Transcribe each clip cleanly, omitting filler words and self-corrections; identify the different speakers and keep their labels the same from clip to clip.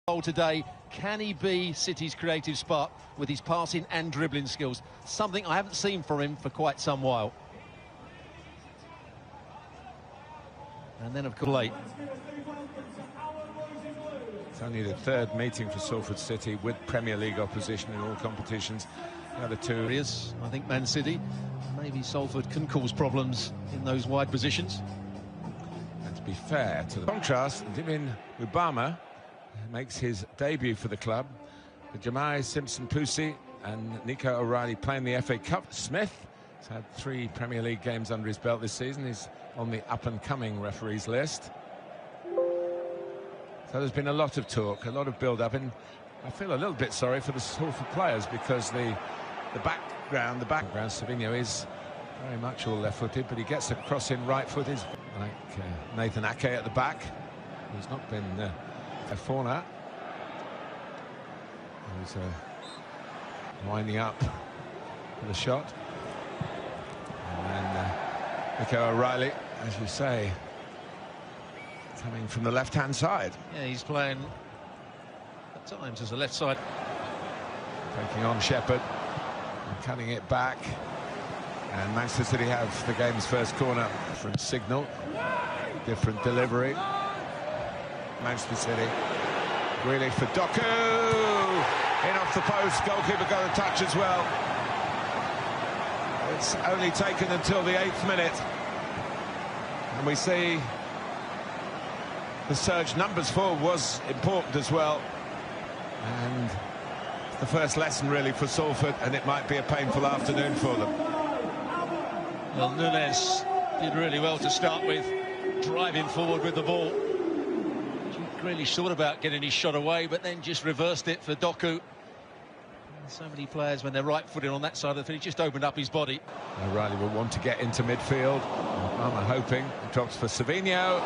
Speaker 1: Goal today. Can he be City's creative spark with his passing and dribbling skills? Something I haven't seen from him for quite some while. And then, of course, late.
Speaker 2: It's only the third meeting for Salford City with Premier League opposition in all competitions. The other two
Speaker 1: areas, I think Man City, maybe Salford can cause problems in those wide positions.
Speaker 2: And to be fair to the contrast, Dimin Ubama makes his debut for the club. Jamai Simpson-Pusi and Nico O'Reilly playing the FA Cup. Smith has had 3 Premier League games under his belt this season. He's on the up-and-coming referees list. So there's been a lot of talk, a lot of build-up, and I feel a little bit sorry for the Salford players because the background, Savio is very much all left-footed, but he gets a cross in right-footed, like Nathan Ake at the back, who's not been a fauna. Who's winding up for the shot. And then Nico O'Reilly, as you say, coming from the left-hand side.
Speaker 1: Yeah, he's playing at times as a left side.
Speaker 2: Taking on Shepherd and cutting it back. And Manchester City have the game's first corner. Different signal, different delivery. Manchester City. Really for Doku. In off the post. Goalkeeper got a touch as well. It's only taken until the 8th minute. And we see the surge numbers forward was important as well. And the first lesson really for Salford, and it might be a painful afternoon for them.
Speaker 1: Well, Nunes did really well to start with, driving forward with the ball. Grealish thought about getting his shot away, but then just reversed it for Doku. And so many players, when they're right-footed on that side of the field, he just opened up his body.
Speaker 2: O'Reilly will want to get into midfield. I'm hoping. He drops for Savio.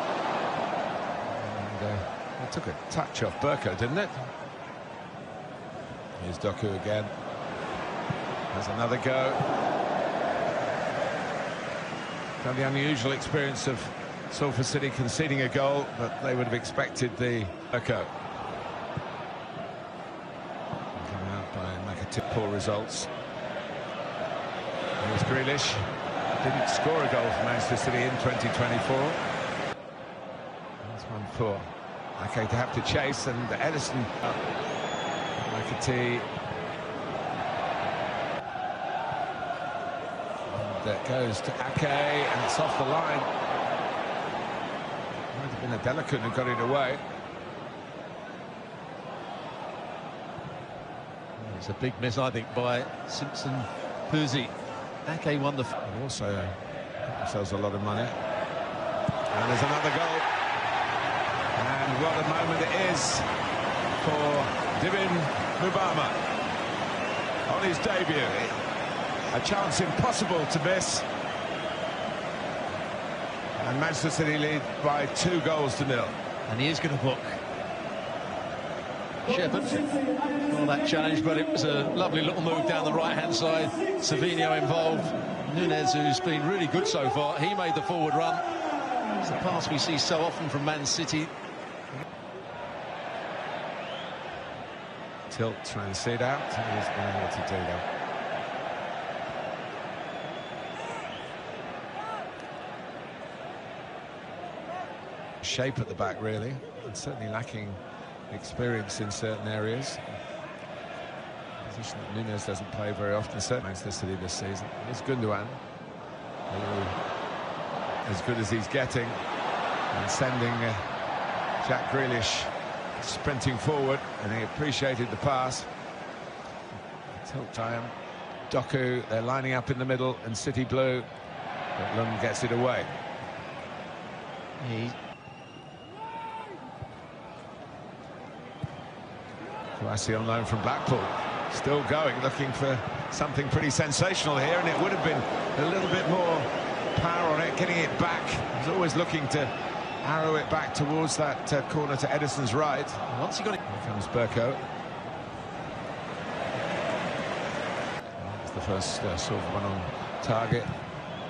Speaker 2: And it took a touch off Berko, didn't it? Here's Doku again. There's another go. Got the unusual experience of Salford City conceding a goal, but they would have expected the Berko. Coming out by Matheus, poor results. Here's Grealish. Didn't score a goal for Manchester City in 2024. That's one for Ake to have to chase, and Edison. McAtee. And that goes to Ake, and it's off the line. Might have been a delicate who got it away.
Speaker 1: It's a big miss, I think, by Simpson-Pusi. Ake won the...
Speaker 2: Also sells a lot of money. And there's another goal. And what a moment it is for Dimin Ubama on his debut. A chance impossible to miss. And Manchester City lead by 2-0.
Speaker 1: And he is going to book Shepherd for that challenge, but it was a lovely little move down the right-hand side. Savio involved. Nunes, who's been really good so far, he made the forward run. It's the pass we see so often from Man City.
Speaker 2: Tilt, trying to see it out. He's been able to do that. Shape at the back, really, and certainly lacking experience in certain areas. A position that Nunes doesn't play very often, certainly Manchester City this season. Here's Gundogan, as good as he's getting, and sending Jack Grealish sprinting forward, and he appreciated the pass. Tilt time. Doku, they're lining up in the middle, and City blue, but Lund gets it away. Kouassi on loan from Blackpool, still going, looking for something pretty sensational here, and it would have been a little bit more power on it, getting it back. He's always looking to arrow it back towards that corner to Edison's right.
Speaker 1: Once he got it,
Speaker 2: here comes Berko. It's the first Silva one on target.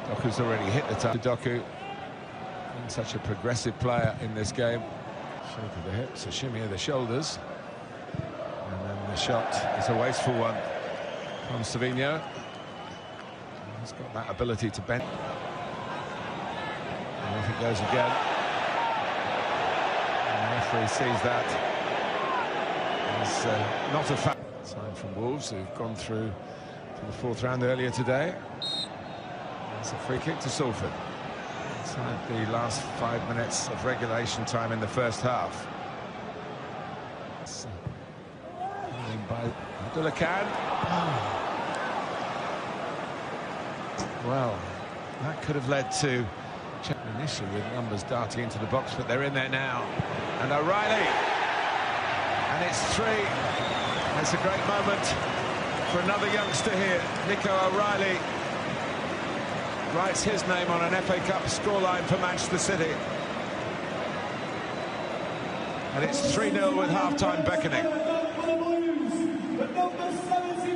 Speaker 2: Doku's already hit the target. Doku, such a progressive player in this game. Shake of the hips, a shimmy of the shoulders. The shot is a wasteful one from Savio. He's got that ability to bend. And off it goes again. And the referee sees that. It's not a foul. Sign from Wolves, who've gone through to the fourth round earlier today. It's a free kick to Salford. Inside the last 5 minutes of regulation time in the first half. By Khan. Well, that could have led to initially with numbers darting into the box, but they're in there now. And O'Reilly, and it's 3. It's a great moment for another youngster here. Nico O'Reilly writes his name on an FA Cup scoreline for Manchester City. And it's 3-0 with half-time beckoning.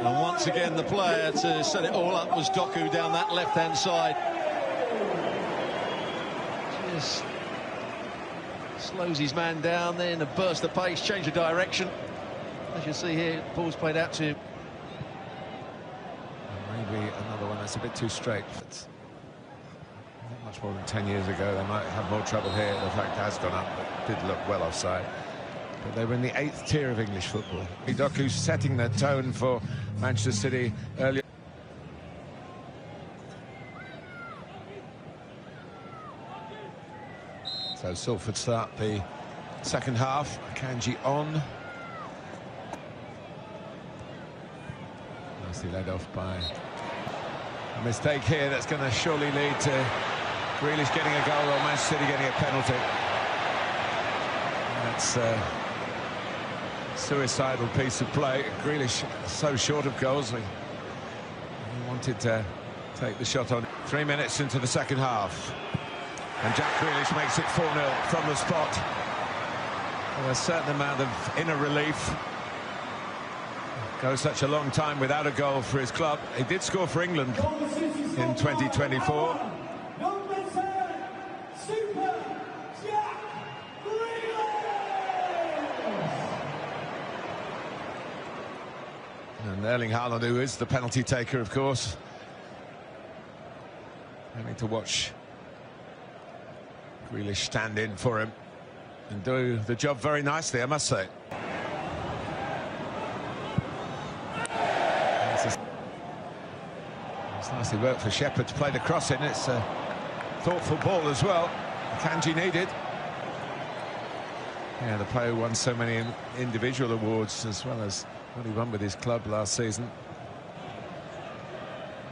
Speaker 1: And once again, the player to set it all up was Doku down that left-hand side. Just slows his man down, then a burst of pace, change of direction. As you see here, the ball's played out to him.
Speaker 2: Maybe another one that's a bit too straight. But not much more than 10 years ago, they might have more trouble here. The fact has gone up, but did look well offside. But they were in the 8th tier of English football. Doku's setting the tone for Manchester City earlier. So Salford start the second half. Kanji on. Nicely led off by a mistake here that's going to surely lead to Grealish getting a goal or Manchester City getting a penalty. That's suicidal piece of play. Grealish so short of goals. He wanted to take the shot on. 3 minutes into the second half. And Jack Grealish makes it 4-0 from the spot. With a certain amount of inner relief. Goes such a long time without a goal for his club. He did score for England in 2024. And Erling Haaland, who is the penalty taker, of course. Having to watch Grealish stand in for him and do the job very nicely, I must say. It's nicely worked for Shepherd to play the cross in. It's a thoughtful ball as well. Kanji needed. Yeah, the player who won so many individual awards as well as what he won with his club last season.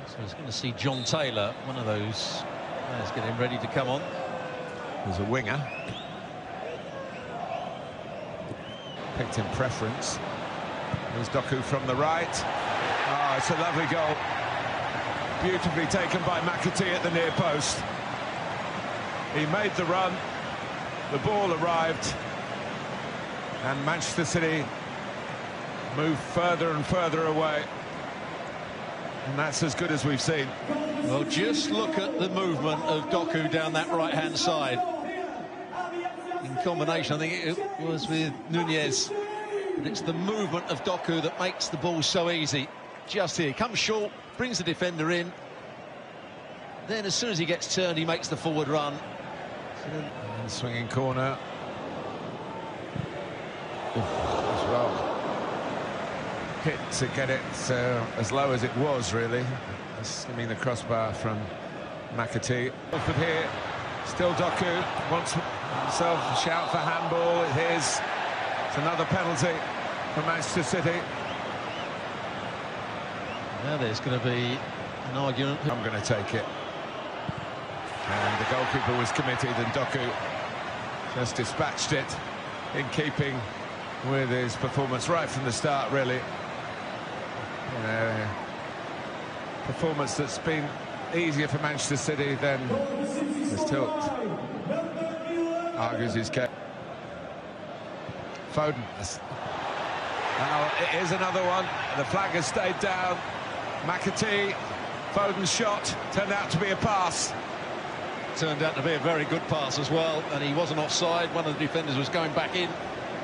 Speaker 1: So he's going to see John Taylor, one of those players, getting ready to come on.
Speaker 2: There's a winger. Picked in preference. There's Doku from the right. Oh, it's a lovely goal. Beautifully taken by McAtee at the near post. He made the run. The ball arrived. And Manchester City move further and further away. And that's as good as we've seen.
Speaker 1: Well, just look at the movement of Doku down that right-hand side. In combination, I think it was with Nunes. But it's the movement of Doku that makes the ball so easy. Just here, comes short, brings the defender in. Then as soon as he gets turned, he makes the forward run.
Speaker 2: And swinging corner. As well. Hit to get it as low as it was, really. Skimming the crossbar from McAtee. Salford here, still Doku wants himself a shout for handball. It is. It's another penalty for Manchester City.
Speaker 1: Now there's going to be an argument.
Speaker 2: I'm going to take it. And the goalkeeper was committed, and Doku just dispatched it in keeping with his performance right from the start, really. You know, performance that's been easier for Manchester City than the tilt argues his case. Foden. Now it is another one. The flag has stayed down. McAtee, Foden's shot turned out to be a pass.
Speaker 1: Turned out to be a very good pass as well, and he wasn't offside. One of the defenders was going back in.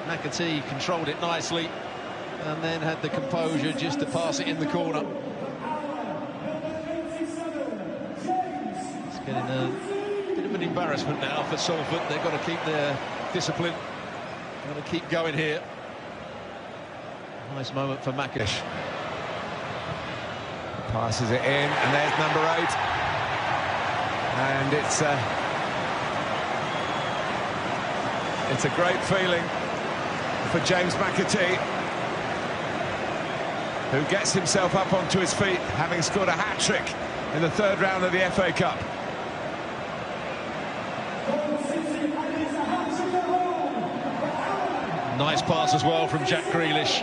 Speaker 1: McAtee controlled it nicely. and then had the composure just to pass it in the corner. It's getting a bit of an embarrassment now for Salford. They've got to keep their discipline. Got to keep going here. Nice moment for Matheus.
Speaker 2: Passes it in, and there's number 8. And it's a great feeling for James McAtee, who gets himself up onto his feet, having scored a hat-trick in the 3rd round of the FA Cup.
Speaker 1: Nice pass as well from Jack Grealish.